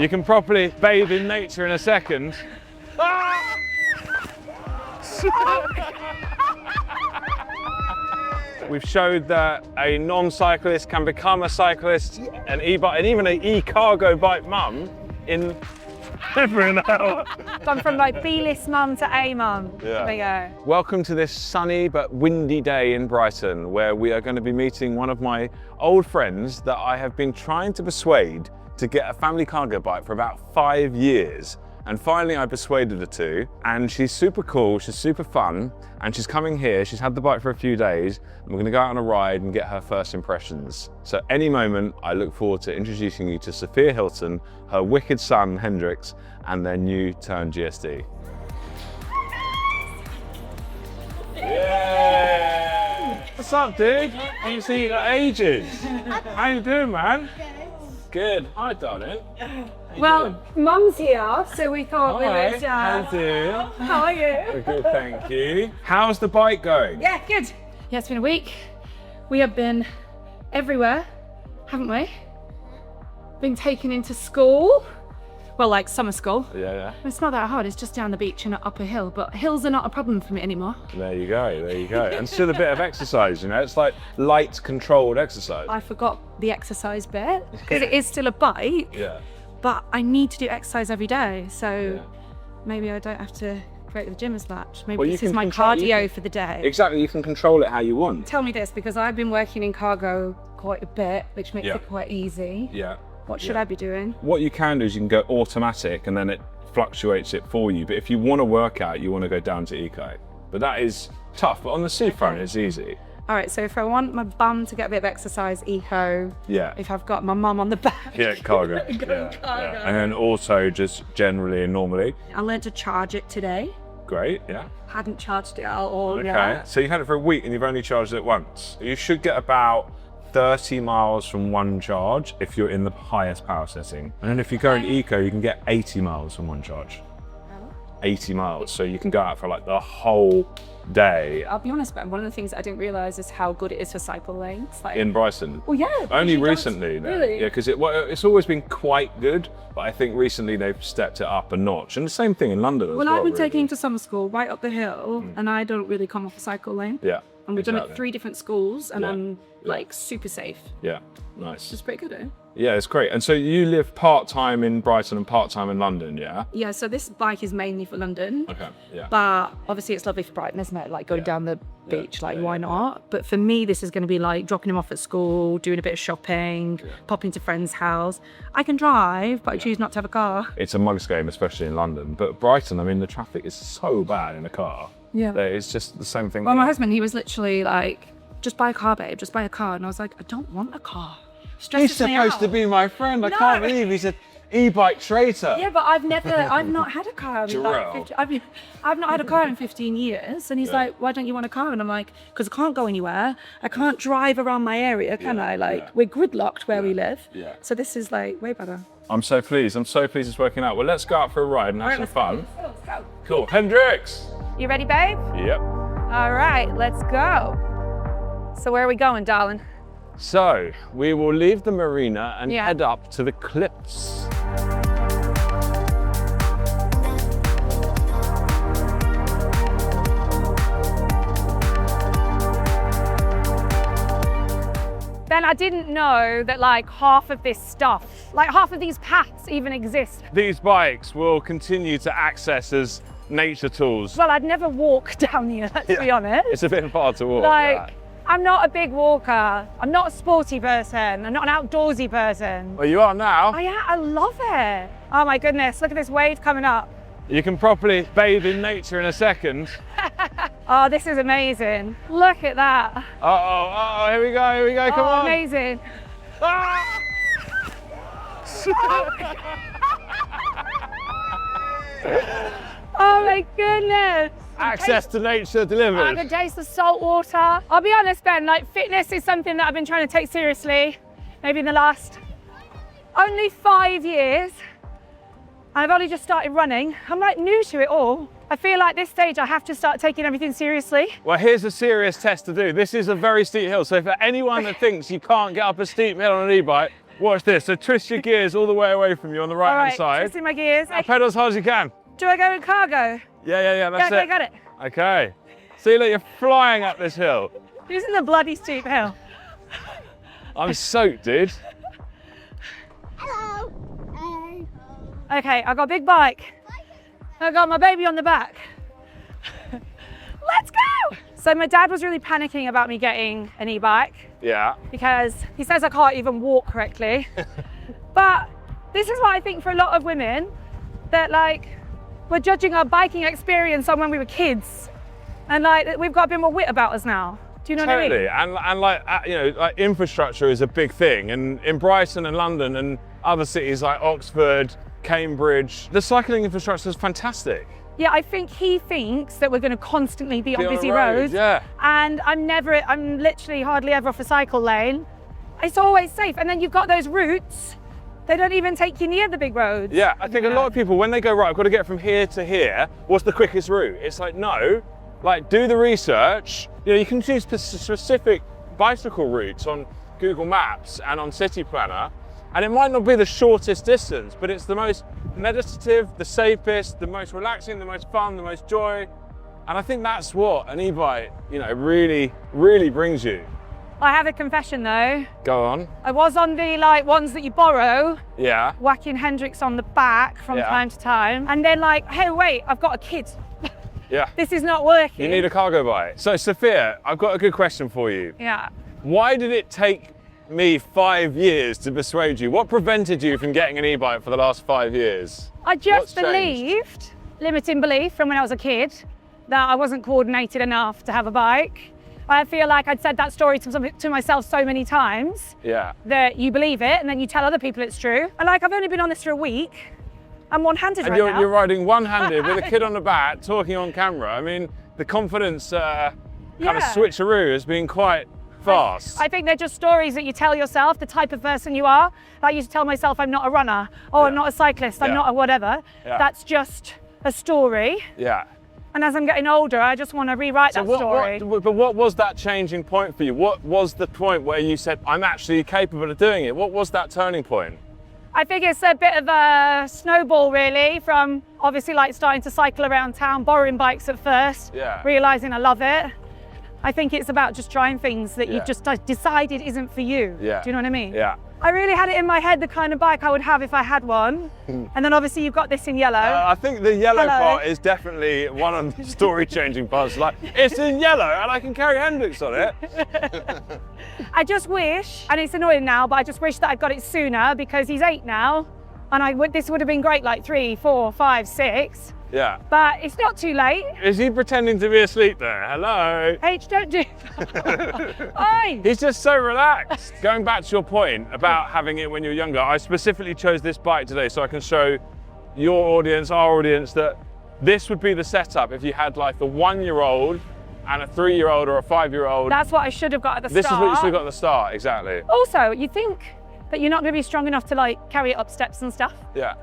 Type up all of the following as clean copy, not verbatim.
You can properly bathe in nature in a second. Ah! We've showed that a non-cyclist can become a cyclist, an e-bike, and even an eCargoBike mum in over an hour. Gone from like B-list mum to A mum. Yeah. There we go. Welcome to this sunny but windy day in Brighton, where we are going to be meeting one of my old friends that I have been trying to persuade to get a family cargo bike for about 5 years. And finally I persuaded her to, and she's super cool, she's super fun, and she's coming here, she's had the bike for a few days, and we're gonna go out on a ride and get her first impressions. So any moment, I look forward to introducing you to Sophia Hilton, her wicked son, Hendrix, and their new Tern GSD. Yeah! What's up, dude? I ain't seen you in ages. How you doing, man? Good. Hi, darling. Well, mum's here, so we thought we would. How you doing? How are you? We're good, thank you. How's the bike going? Yeah, good. Yeah, it's been a week. We have been everywhere, haven't we? Been taken into school. Well, like summer school. Yeah. It's not that hard, it's just down the beach and up a hill, but hills are not a problem for me anymore. There you go, there you go. And still a bit of exercise, you know, it's like light controlled exercise. I forgot the exercise bit, because it is still a bike, Yeah. but I need to do exercise every day, so Yeah. maybe I don't have to go to the gym as much. Maybe Well, you this is can my control- you cardio can- for the day. Exactly, you can control it how you want. Tell me this, because I've been working in cargo quite a bit, which makes Yeah. it quite easy. Yeah. What should Yeah. I be doing? What you can do is you can go automatic and then it fluctuates it for you. But if you want to work out, you want to go down to eco. But that is tough, but on the seafront it's easy. All right, so if I want my bum to get a bit of exercise, eco. Yeah. If I've got my mum on the back. Yeah, cargo. Go cargo. And then also just generally and normally. I learned to charge it today. Great, yeah. Hadn't charged it at all Okay, yet. so you've had it for a week and you've only charged it once. You should get about 30 miles from one charge if you're in the highest power setting. And then if you go in eco, you can get 80 miles from one charge. 80 miles, so you can go out for like the whole day. I'll be honest, but one of the things I didn't realise is how good it is for cycle lanes. Like, In Brighton. well, yeah. Only she does. recently, though. Really? Yeah, because it's always been quite good, but I think recently they've stepped it up a notch. And the same thing in London as well. Well, I've been really. taking him to summer school right up the hill, and I don't really come off a cycle lane. Yeah. And we've done it exactly. at 3 different schools, and Yeah. I'm like super safe. Yeah, nice. It's pretty good, eh? Yeah, it's great. And so you live part-time in Brighton and part-time in London, yeah? Yeah, so this bike is mainly for London, Okay, yeah. but obviously it's lovely for Brighton, isn't it? Like going Yeah. down the Yeah. beach, like Yeah, why yeah, not? But for me, this is going to be like dropping him off at school, doing a bit of shopping, popping to friends' house. I can drive, but I choose not to have a car. It's a mugs game, especially in London. But Brighton, I mean, the traffic is so bad in a car. Yeah. That It's just the same thing. Well, my husband, he was literally like, just buy a car, babe, just buy a car. And I was like, I don't want a car. He's Stresses me supposed out. to be my friend. I No. can't believe he's an e-bike traitor. Yeah, but I've not had a car. In like Jarrell. 50, I've not had a car in 15 years. And he's like, why don't you want a car? And I'm like, because I can't go anywhere. I can't drive around my area, can I? Like, we're gridlocked where we live. Yeah. So this is like way better. I'm so pleased. I'm so pleased it's working out. Well, let's go out for a ride and have some fun. Let's go. Cool. Hendrix! You ready, babe? Yep. All right, let's go. So where are we going, darling? So, we will leave the marina and Yeah. head up to the cliffs. Ben, I didn't know that like half of this stuff, like half of these paths even exist. These bikes will continue to access as nature tools. Well, I'd never walk down here, let's be honest. It's a bit far to walk. Like, yeah. I'm not a big walker. I'm not a sporty person. I'm not an outdoorsy person. Well, you are now. I love it. Oh my goodness, look at this wave coming up. You can properly bathe in nature in a second. Oh, this is amazing. Look at that. Uh-oh, here we go, come on. Amazing. Ah! Oh my goodness. Access to nature I delivered. can taste the salt water. I'll be honest, Ben, like fitness is something that I've been trying to take seriously, maybe in the last only 5 years. I've only just started running. I'm like new to it all. I feel like this stage I have to start taking everything seriously. Well, here's a serious test to do. This is a very steep hill, so for anyone that thinks you can't get up a steep hill on an e-bike, Watch this. So twist your gears all the way away from you on the right-hand side. Twisting my gears. Now pedal as hard as you can. Do I go in cargo? Yeah, that's it. Got it. Okay. See, look, you're flying up this hill. This is a bloody steep hill. I'm soaked, dude. Hello. Okay, I got a big bike. I got my baby on the back. Let's go! So my dad was really panicking about me getting an e-bike Yeah. because he says I can't even walk correctly. But this is what I think for a lot of women, that like, we're judging our biking experience on when we were kids. And like, we've got a bit more wit about us now. Do you know what I mean? Totally, and like, you know, like infrastructure is a big thing. And in Brighton and London and other cities like Oxford, Cambridge, the cycling infrastructure is fantastic. Yeah, I think he thinks that we're going to constantly be on busy the road, roads. yeah. And I'm literally hardly ever off a cycle lane. It's always safe. And then you've got those routes, they don't even take you near the big roads. Yeah, I think a lot of people, when they go, right, I've got to get from here to here, what's the quickest route? It's like, no, like do the research. You know, you can choose specific bicycle routes on Google Maps and on City Planner. And it might not be the shortest distance, but it's the most meditative, the safest, the most relaxing, the most fun, the most joy. And I think that's what an e-bike, you know, really, really brings you. I have a confession though. Go on. I was on the like ones that you borrow, Yeah. whacking Hendrix on the back from time to time. And then like, hey, wait, I've got a kid. Yeah. This is not working. You need a cargo bike. So Sophia, I've got a good question for you. Yeah. Why did it take me 5 years to persuade you? What prevented you from getting an e-bike for the last 5 years? I just What's changed? believed, limiting belief from when I was a kid, that I wasn't coordinated enough to have a bike. I feel like I'd said that story to myself so many times Yeah. that you believe it and then you tell other people it's true. And like, I've only been on this for a week. I'm one-handed And right now. you're riding one-handed with a kid on the back, talking on camera. I mean, the confidence kind of switcheroo has been quite fast. I think they're just stories that you tell yourself, the type of person you are. I used to tell myself I'm not a runner, or I'm not a cyclist, I'm not a whatever. Yeah. That's just a story. Yeah. And as I'm getting older, I just want to rewrite that story. But what was that changing point for you? What was the point where you said, I'm actually capable of doing it? What was that turning point? I think it's a bit of a snowball really, from obviously like starting to cycle around town, borrowing bikes at first, realising I love it. I think it's about just trying things that you've just decided isn't for you. Yeah. Do you know what I mean? Yeah. I really had it in my head the kind of bike I would have if I had one. And then obviously you've got this in yellow. I think the yellow part is definitely one of the story-changing parts. Like, it's in yellow and I can carry Hendrix on it. I just wish, and it's annoying now, but I just wish that I'd got it sooner because he's 8 now. And this would have been great like 3, 4, 5, 6. Yeah. But it's not too late. Is he pretending to be asleep there? Hello? H, don't do that. Oi! He's just so relaxed. Going back to your point about having it when you're younger, I specifically chose this bike today so I can show your audience, our audience, that this would be the setup if you had like a 1-year-old and a 3-year-old or a 5-year-old. That's what I should have got at the start. This is what you should have got at the start, exactly. Also, you think that you're not going to be strong enough to like carry it up steps and stuff. Yeah.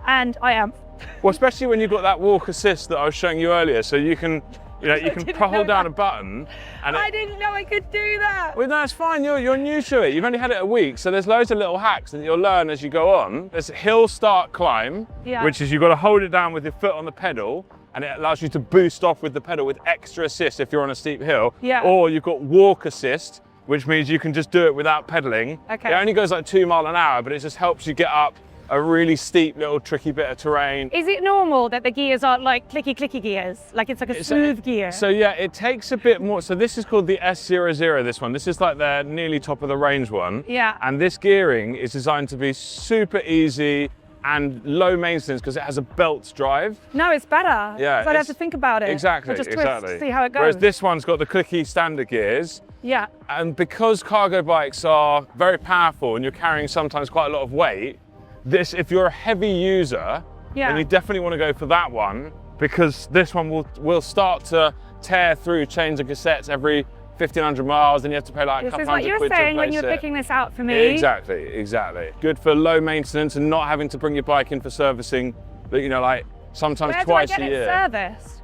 And I am. Well, especially when you've got that walk assist that I was showing you earlier, so you can, you know, you can hold down a button. And I didn't know I could do that. Well, no, it's fine. You're new to it. You've only had it a week, so there's loads of little hacks that you'll learn as you go on. There's hill start climb, which is you've got to hold it down with your foot on the pedal, and it allows you to boost off with the pedal with extra assist if you're on a steep hill. Yeah. Or you've got walk assist, which means you can just do it without pedaling. Okay. It only goes like 2 miles an hour, but it just helps you get up a really steep little tricky bit of terrain. Is it normal that the gears are like clicky gears? Like it's like a smooth gear? So yeah, it takes a bit more. So this is called the S00, this one. This is like the nearly top of the range one. Yeah. And this gearing is designed to be super easy and low maintenance because it has a belt drive. No, it's better. Yeah. So I don't have to think about it. Exactly, I just twist, exactly. see how it goes. Whereas this one's got the clicky standard gears. Yeah. And because cargo bikes are very powerful and you're carrying sometimes quite a lot of weight, this, if you're a heavy user, then you definitely want to go for that one because this one will start to tear through chains of cassettes every 1,500 miles, and you have to pay like a couple hundred quid to replace it. This is what you were saying when you were picking this out for me. Exactly. Good for low maintenance and not having to bring your bike in for servicing, you know, like sometimes twice a year. Where do I get it serviced?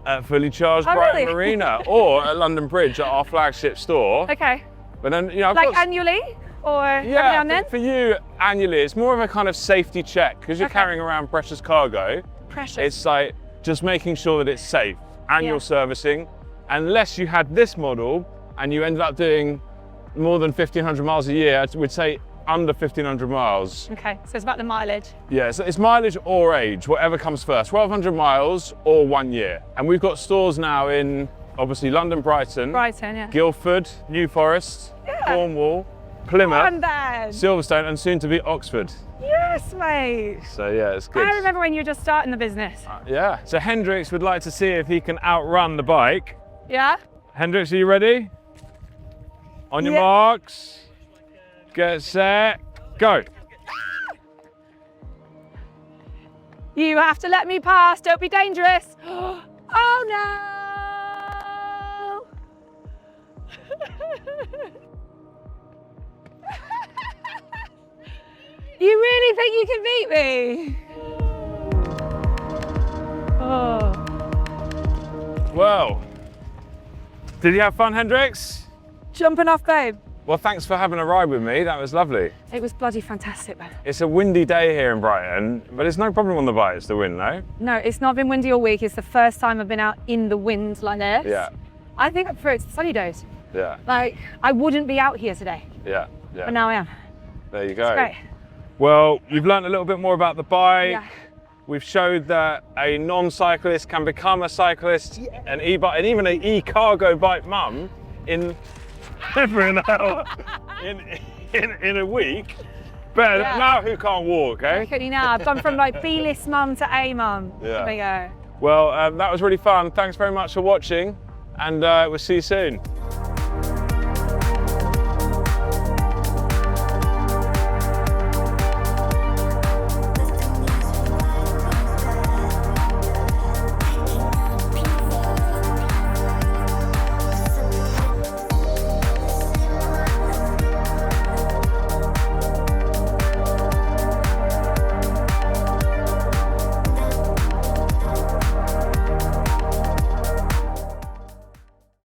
At Fully Charged Brighton Marina or at London Bridge at our flagship store. Okay. But then, you know, like annually? or every now Yeah, and then? for you annually, it's more of a kind of safety check because you're Okay. carrying around precious cargo. Precious. It's like just making sure that it's safe. Annual servicing, unless you had this model and you ended up doing more than 1,500 miles a year, I would say under 1,500 miles. Okay, so it's about the mileage. Yeah, so it's mileage or age, whatever comes first. 1,200 miles or 1 year. And we've got stores now in, obviously, London, Brighton, Yeah. Guildford, New Forest, Yeah. Cornwall, Plymouth, And then. Silverstone, and soon to be Oxford. Yes, mate. So yeah, it's good. I remember when you were just starting the business. Yeah. So Hendrix would like to see if he can outrun the bike. Yeah? Hendrix, are you ready? On your Yeah. marks, get set, go. You have to let me pass, don't be dangerous. Oh no! You really think you can beat me? Oh. Well, did you have fun, Hendrix? Jumping off, babe. Well, thanks for having a ride with me. That was lovely. It was bloody fantastic, babe. It's a windy day here in Brighton, but it's no problem on the bike, it's the wind, no? No, it's not been windy all week. It's the first time I've been out in the wind like this. Yeah, I think I prefer it's the sunny days. yeah, Like, I wouldn't be out here today, yeah, yeah. but now I am. There you go. It's great. Well, you've learned a little bit more about the bike. Yeah. We've showed that a non-cyclist can become a cyclist, an e-bike, and even an eCargoBike mum in over an hour, in a week. Better Yeah. now who can't walk, eh? Look at you now. I've gone from like B-list mum to A mum. Yeah. There we go. Well, that was really fun. Thanks very much for watching, and we'll see you soon.